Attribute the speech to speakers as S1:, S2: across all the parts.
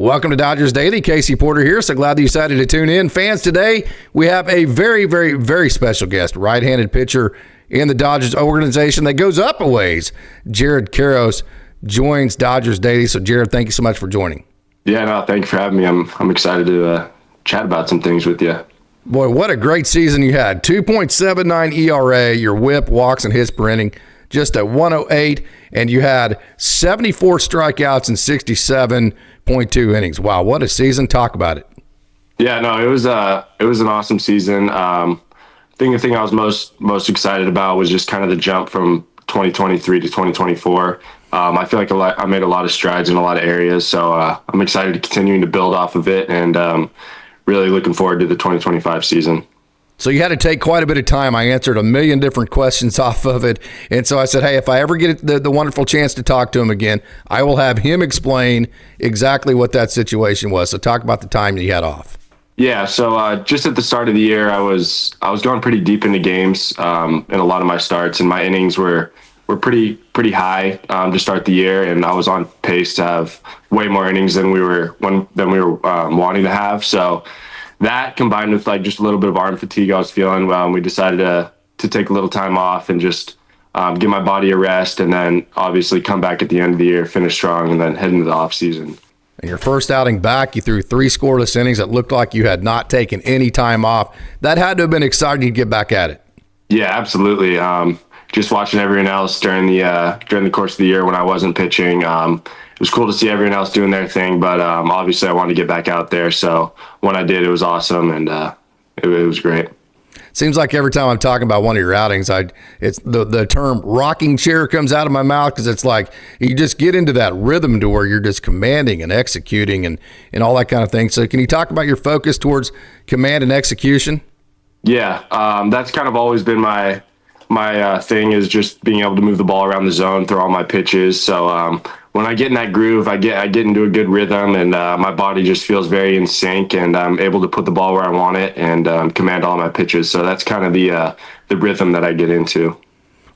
S1: Welcome to Dodgers Daily. Casey Porter here. So glad that you decided to tune in. Fans, today we have a very, very, very special guest, right-handed pitcher in the Dodgers organization that goes up a ways. Jared Karros joins Dodgers Daily. So, Jared, thank you so much for joining.
S2: Yeah, no, thank you for having me. I'm excited to chat about some things with you.
S1: Boy, what a great season you had. 2.79 ERA, your whip, walks, and hits per inning, just at 108, and you had 74 strikeouts in 67.2 innings. Wow, what a season. Talk about it.
S2: Yeah, no, it was an awesome season. The thing I was most excited about was just kind of the jump from 2023 to 2024. I feel like I made a lot of strides in a lot of areas, so I'm excited to continuing to build off of it, and really looking forward to the 2025 season.
S1: So you had to take quite a bit of time. I answered a million different questions off of it. And so I said, hey, if I ever get the wonderful chance to talk to him again, I will have him explain exactly what that situation was. So talk about the time that you had off.
S2: Yeah, so just at the start of the year, I was going pretty deep into games in a lot of my starts, and my innings were pretty high to start the year, and I was on pace to have way more innings than we were wanting to have. So that, combined with like just a little bit of arm fatigue I was feeling, we decided to take a little time off and just give my body a rest, and then obviously come back at the end of the year, finish strong, and then head into the off season.
S1: And your first outing back, you threw 3 scoreless innings. That looked like you had not taken any time off. That had to have been exciting to get back at it.
S2: Yeah, absolutely. Just watching everyone else during the course of the year when I wasn't pitching, it was cool to see everyone else doing their thing, but obviously I wanted to get back out there. So when I did, it was awesome, and it was great.
S1: Seems like every time I'm talking about one of your outings, it's the term rocking chair comes out of my mouth, because it's like you just get into that rhythm to where you're just commanding and executing and all that kind of thing. So can you talk about your focus towards command and execution?
S2: Yeah, that's kind of always been my thing, is just being able to move the ball around the zone, throw all my pitches. So when I get in that groove, I get into a good rhythm, and my body just feels very in sync, and I'm able to put the ball where I want it and command all my pitches. So that's kind of the rhythm that I get into.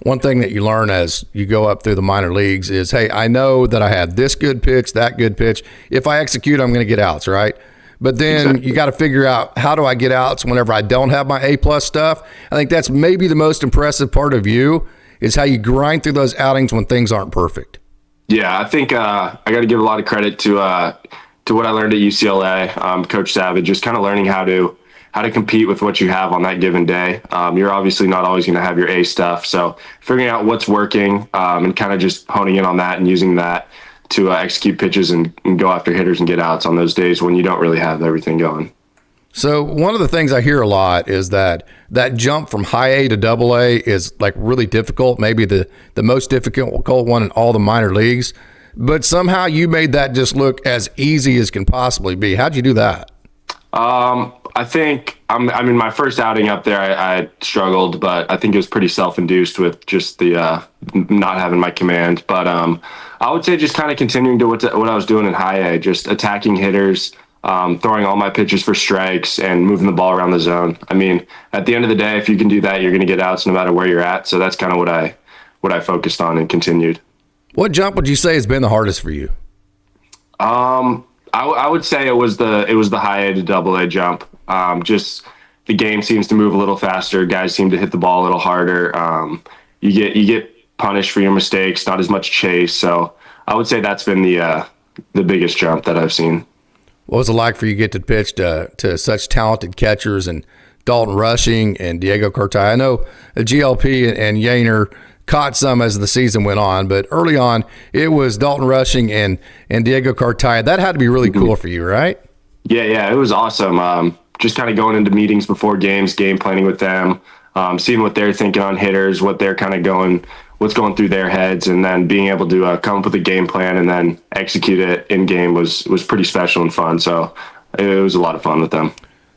S1: One thing that you learn as you go up through the minor leagues is, hey, I know that I had this good pitch, that good pitch. If I execute, I'm going to get outs, right? But then exactly. You got to figure out, how do I get outs whenever I don't have my A-plus stuff? I think that's maybe the most impressive part of you, is how you grind through those outings when things aren't perfect.
S2: Yeah, I think I got to give a lot of credit to what I learned at UCLA, Coach Savage, just kind of learning how to compete with what you have on that given day. You're obviously not always going to have your A stuff, so figuring out what's working and kind of just honing in on that and using that to execute pitches and go after hitters and get outs on those days when you don't really have everything going.
S1: So one of the things I hear a lot is that jump from high A to double A is like really difficult, maybe the most difficult one in all the minor leagues. But somehow you made that just look as easy as can possibly be. How'd you do that?
S2: I think my first outing up there, I struggled, but I think it was pretty self-induced with just the not having my command. But I would say just kind of continuing to what I was doing in high A, just attacking hitters, throwing all my pitches for strikes, and moving the ball around the zone. I mean, at the end of the day, if you can do that, you're going to get outs no matter where you're at. So that's kind of what I focused on and continued.
S1: What jump would you say has been the hardest for you?
S2: I would say it was the high A to double A jump. Just the game seems to move a little faster. Guys seem to hit the ball a little harder. You get punished for your mistakes, not as much chase. So I would say that's been the biggest jump that I've seen.
S1: What was it like for you to get to pitch to such talented catchers and Dalton Rushing and Diego Cartaya? I know GLP and Yainer caught some as the season went on, but early on it was Dalton Rushing and Diego Cartaya. That had to be really cool for you, right?
S2: Yeah, it was awesome. Just kind of going into meetings before games, game planning with them, seeing what they're thinking on hitters, what they're kind of what's going through their heads, and then being able to come up with a game plan and then execute it in game was pretty special and fun. So it was a lot of fun with them.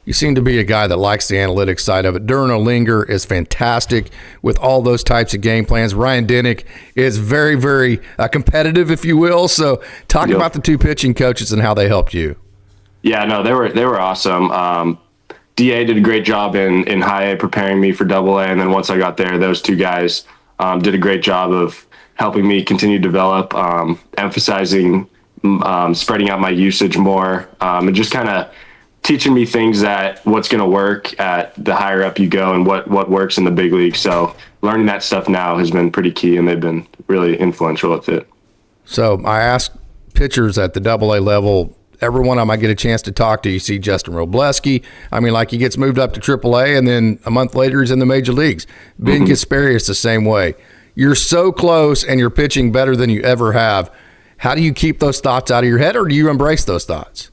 S1: You seem to be a guy that likes the analytics side of it. Duran Olinger is fantastic with all those types of game plans. Ryan Denick is very, very competitive, if you will. So talk about the two pitching coaches and how they helped you.
S2: Yeah, no, they were awesome. DA did a great job in high A preparing me for double A, and then once I got there, those two guys did a great job of helping me continue to develop, emphasizing spreading out my usage more, and just kind of teaching me things that what's going to work at the higher up you go and what works in the big league. So learning that stuff now has been pretty key, and they've been really influential with it.
S1: So I ask pitchers at the AA level, everyone I might get a chance to talk to. You see Justin Robleski. I mean, like, he gets moved up to AAA, and then a month later he's in the major leagues. Ben Gasparius the same way. You're so close, and you're pitching better than you ever have. How do you keep those thoughts out of your head, or do you embrace those thoughts?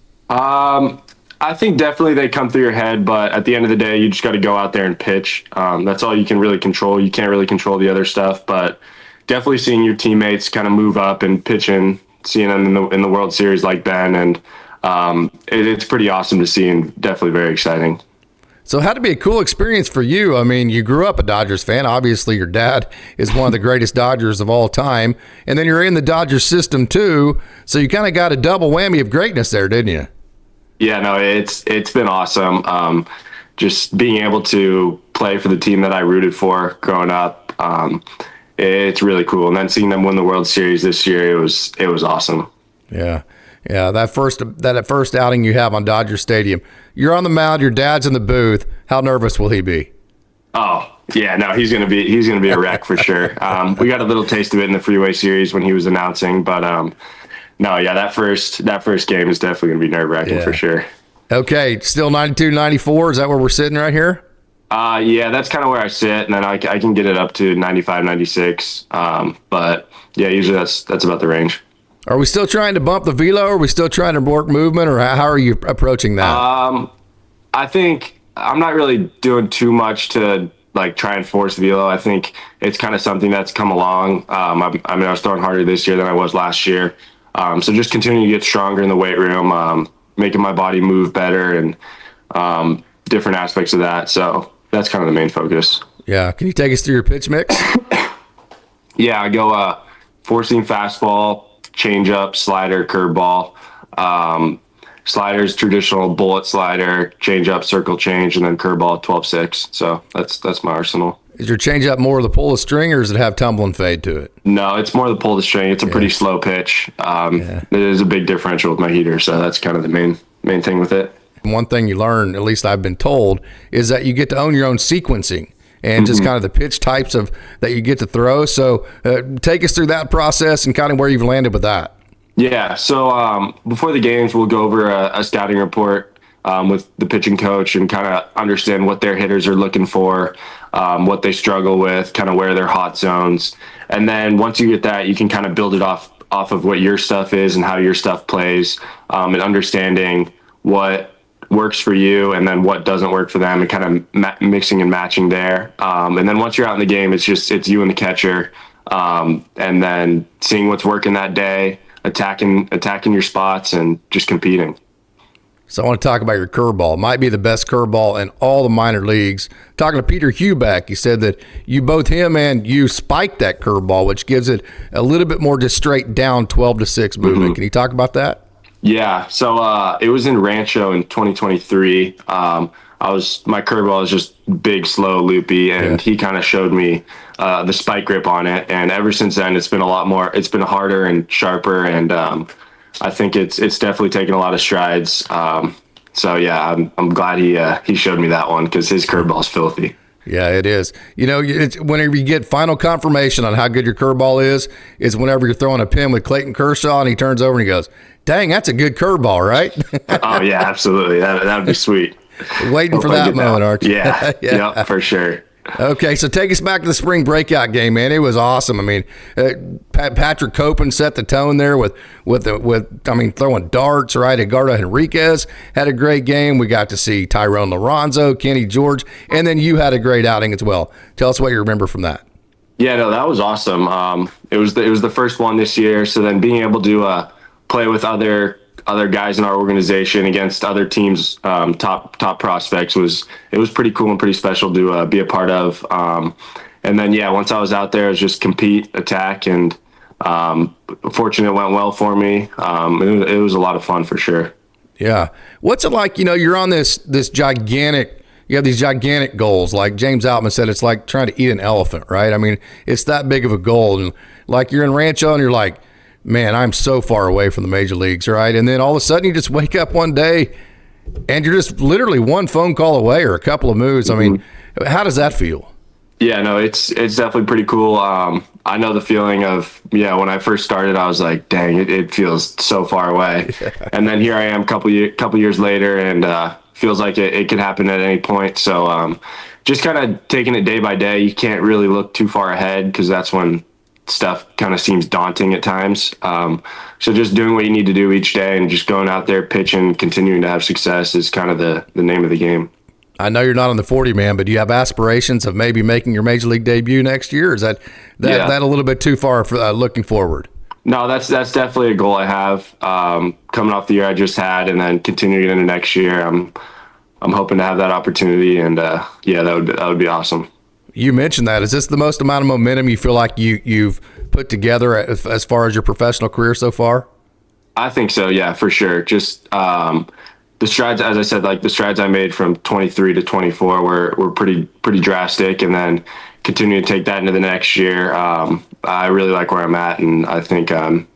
S2: I think definitely they come through your head, but at the end of the day, you just got to go out there and pitch. That's all you can really control. You can't really control the other stuff, but definitely seeing your teammates kind of move up and pitching, seeing them in the World Series like Ben, and it's pretty awesome to see, and definitely very exciting.
S1: So it had to be a cool experience for you. I mean, you grew up a Dodgers fan. Obviously, your dad is one of the greatest Dodgers of all time, and then you're in the Dodgers system too, so you kind of got a double whammy of greatness there, didn't you?
S2: Yeah, no, it's been awesome. Just being able to play for the team that I rooted for growing up, it's really cool. And then seeing them win the World Series this year, it was awesome.
S1: Yeah. That first outing you have on Dodger Stadium, you're on the mound, your dad's in the booth. How nervous will he be?
S2: Oh yeah, no, he's gonna be a wreck for sure. We got a little taste of it in the Freeway Series when he was announcing, but no, yeah, that first game is definitely gonna be nerve-wracking for sure.
S1: Okay, still 92, 94. Is that where we're sitting right here?
S2: Yeah, that's kind of where I sit, and then I can get it up to 95, 96. But yeah, usually that's about the range.
S1: Are we still trying to bump the velo? Are we still trying to work movement, or how are you approaching that?
S2: I think I'm not really doing too much to like try and force velo. I think it's kind of something that's come along. I was throwing harder this year than I was last year. So just continuing to get stronger in the weight room, making my body move better, and different aspects of that. So that's kind of the main focus.
S1: Yeah. Can you take us through your pitch mix?
S2: Yeah, I go four-seam fastball, changeup, slider, curveball. Sliders, traditional bullet slider, changeup, circle change, and then curveball, 12-6. So that's my arsenal.
S1: Is your changeup more of the pull the string, or does it have tumble and fade to it?
S2: No, it's more the pull the string. It's a pretty slow pitch. It is a big differential with my heater, so that's kind of the main thing with it.
S1: One thing you learn, at least I've been told, is that you get to own your own sequencing and just kind of the pitch types that you get to throw. So take us through that process and kind of where you've landed with that.
S2: Yeah, so before the games, we'll go over a scouting report with the pitching coach and kind of understand what their hitters are looking for, what they struggle with, kind of where their hot zones. And then once you get that, you can kind of build it off of what your stuff is and how your stuff plays, and understanding what works for you and then what doesn't work for them, and kind of mixing and matching there. And then once you're out in the game, it's you and the catcher, and then seeing what's working that day, attacking your spots, and just competing.
S1: So I want to talk about your curveball. It might be the best curveball in all the minor leagues. Talking to Peter Huback, he said that both him and you spiked that curveball, which gives it a little bit more just straight down 12-6 movement. Can you talk about that? Yeah,
S2: so it was in Rancho in 2023. My curveball is just big, slow, loopy, and he kind of showed me the spike grip on it. And ever since then, it's been a lot more. It's been harder and sharper, and I think it's definitely taken a lot of strides. So yeah, I'm glad he showed me that one, because his curveball is filthy.
S1: Yeah, it is. You know, it's whenever you get final confirmation on how good your curveball is whenever you're throwing a pin with Clayton Kershaw and he turns over and he goes, "Dang, that's a good curveball, right?"
S2: Oh yeah, absolutely. That would be sweet.
S1: Waiting for that moment, aren't you?
S2: Yeah, yeah, for sure.
S1: Okay, so take us back to the spring breakout game, man. It was awesome. I mean, Patrick Copen set the tone there with throwing darts, right? Edgardo Henriquez had a great game. We got to see Tyrone Lorenzo, Kenny George, and then you had a great outing as well. Tell us what you remember from that.
S2: Yeah, no, that was awesome. It was the first one this year, so then being able to play with other guys in our organization against other teams, top prospects, was pretty cool and pretty special to be a part of. And then once I was out there, it was just compete, attack, and fortunate it went well for me. It was a lot of fun for sure.
S1: Yeah, what's it like? You know, you're on this gigantic. You have these gigantic goals. Like James Altman said, it's like trying to eat an elephant, right? I mean, it's that big of a goal, and like you're in Rancho and you're like, man, I'm so far away from the major leagues, right? And then all of a sudden you just wake up one day and you're just literally one phone call away or a couple of moves. I mean, how does that feel?
S2: Yeah, no, it's definitely pretty cool. I know the feeling of, when I first started, I was like, dang, it feels so far away. And then here I am couple years later, and feels like it could happen at any point. So just kind of taking it day by day. You can't really look too far ahead because that's when stuff kind of seems daunting at times. So just doing what you need to do each day and just going out there, pitching, continuing to have success is kind of the name of the game.
S1: I know you're not on the 40-man, but do you have aspirations of maybe making your major league debut next year? Or is that a little bit too far for looking forward?
S2: No, that's definitely a goal I have. Coming off the year I just had, and then continuing into next year, I'm hoping to have that opportunity, and that would be awesome.
S1: You mentioned that. Is this the most amount of momentum you feel like you've put together as far as your professional career so far?
S2: I think so. Yeah, for sure. Just the strides, as I said, like the strides I made from 23 to 24 were pretty drastic, and then continuing to take that into the next year. I really like where I'm at, and I think I'm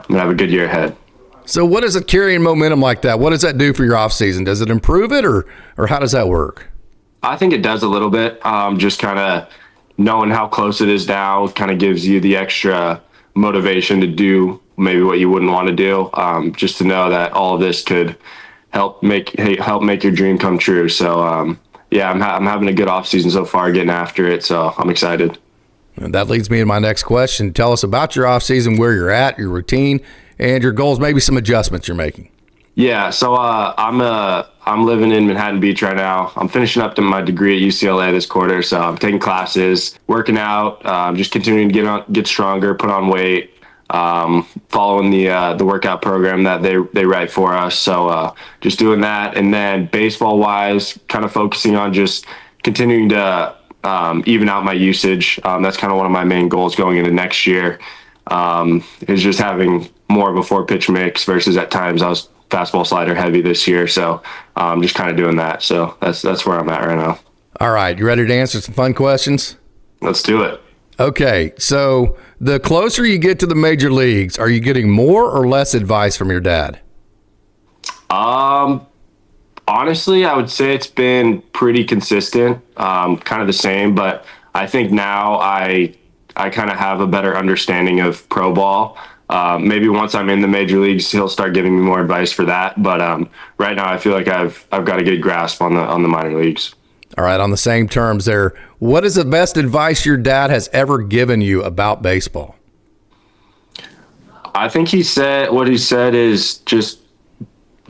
S2: gonna have a good year ahead.
S1: So what is it carrying momentum like that? What does that do for your off season? Does it improve it, or how does that work?
S2: I think it does a little bit. Just kind of knowing how close it is now kind of gives you the extra motivation to do maybe what you wouldn't want to do. Just to know that all of this could help make your dream come true. So I'm having a good off season so far, getting after it. So I'm excited.
S1: And that leads me to my next question. Tell us about your off season, where you're at, your routine, and your goals. Maybe some adjustments you're making.
S2: Yeah, so I'm living in Manhattan Beach right now. I'm finishing up to my degree at UCLA this quarter, so I'm taking classes, working out, just continuing to get stronger, put on weight, following the workout program that they write for us. So just doing that, and then baseball wise, kind of focusing on just continuing to even out my usage. That's kind of one of my main goals going into next year. Is just having more of a 4-pitch mix versus at times I was fastball slider heavy this year. So just kind of doing that. So that's where I'm at right now.
S1: All right. You ready to answer some fun questions?
S2: Let's do it.
S1: Okay. So the closer you get to the major leagues, are you getting more or less advice from your dad?
S2: Honestly, I would say it's been pretty consistent, kind of the same, but I think now I kind of have a better understanding of pro ball. Maybe once I'm in the major leagues, he'll start giving me more advice for that. But right now, I feel like I've got a good grasp on the minor leagues.
S1: All right, on the same terms there, what is the best advice your dad has ever given you about baseball?
S2: I think what he said is just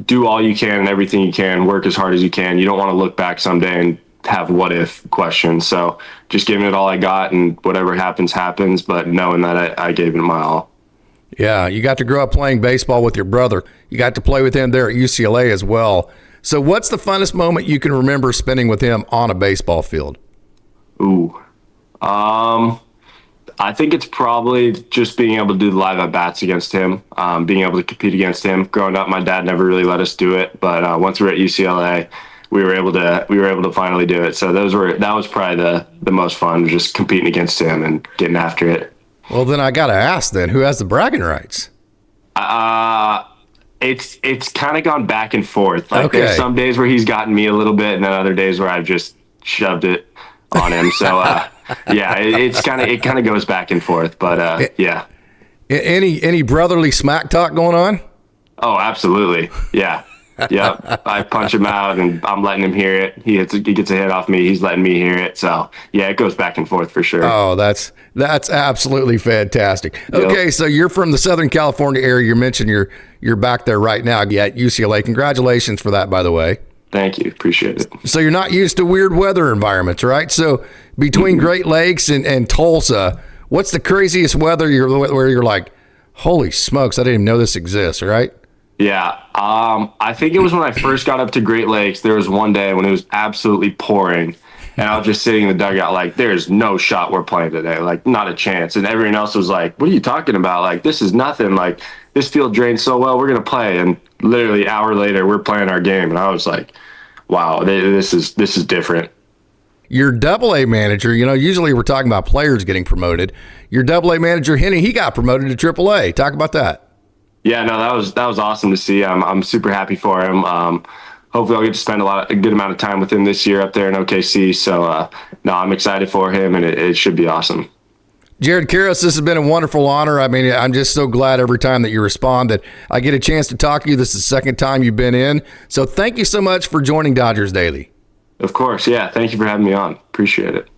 S2: do all you can and everything you can, work as hard as you can. You don't want to look back someday and have what if questions. So just giving it all I got, and whatever happens, but knowing that I gave it my all.
S1: Yeah, you got to grow up playing baseball with your brother. You got to play with him there at UCLA as well. So what's the funnest moment you can remember spending with him on a baseball field?
S2: Ooh. I think it's probably just being able to do the live at-bats against him, being able to compete against him. Growing up, my dad never really let us do it, but once we were at UCLA, we were able to finally do it. So that was probably the most fun, just competing against him and getting after it.
S1: Well, then I got to ask then, who has the bragging rights?
S2: It's kind of gone back and forth. Like
S1: Okay.
S2: There's some days where he's gotten me a little bit, and then other days where I've just shoved it on him. So it kind of goes back and forth. But yeah.
S1: Any brotherly smack talk going on?
S2: Oh, absolutely. Yeah. Yeah. I punch him out, and I'm letting him hear it. He gets a hit off me. He's letting me hear it. So yeah, it goes back and forth for sure.
S1: Oh, that's absolutely fantastic. Okay, so you're from the Southern California area. You mentioned you're back there right now at UCLA. Congratulations for that, by the way.
S2: Thank you. Appreciate it.
S1: So you're not used to weird weather environments, right? So between Great Lakes and Tulsa, what's the craziest weather where you're like, holy smokes, I didn't even know this exists, right?
S2: Yeah. I think it was when I first got up to Great Lakes. There was one day when it was absolutely pouring, and I was just sitting in the dugout like, there's no shot we're playing today. Like, not a chance. And everyone else was like, what are you talking about? Like, this is nothing. Like, this field drains so well, we're going to play. And literally an hour later, we're playing our game. And I was like, wow, this is different.
S1: your Double-A manager, usually we're talking about players getting promoted. Your Double-A manager, Henny, he got promoted to Triple-A. Talk about that.
S2: Yeah, no, that was awesome to see. I'm super happy for him. Hopefully I'll get to spend a good amount of time with him this year up there in OKC. So, no, I'm excited for him, and it should be awesome.
S1: Jared Karros, this has been a wonderful honor. I mean, I'm just so glad every time that you respond that I get a chance to talk to you. This is the second time you've been in. So thank you so much for joining Dodgers Daily.
S2: Of course. Yeah. Thank you for having me on. Appreciate it.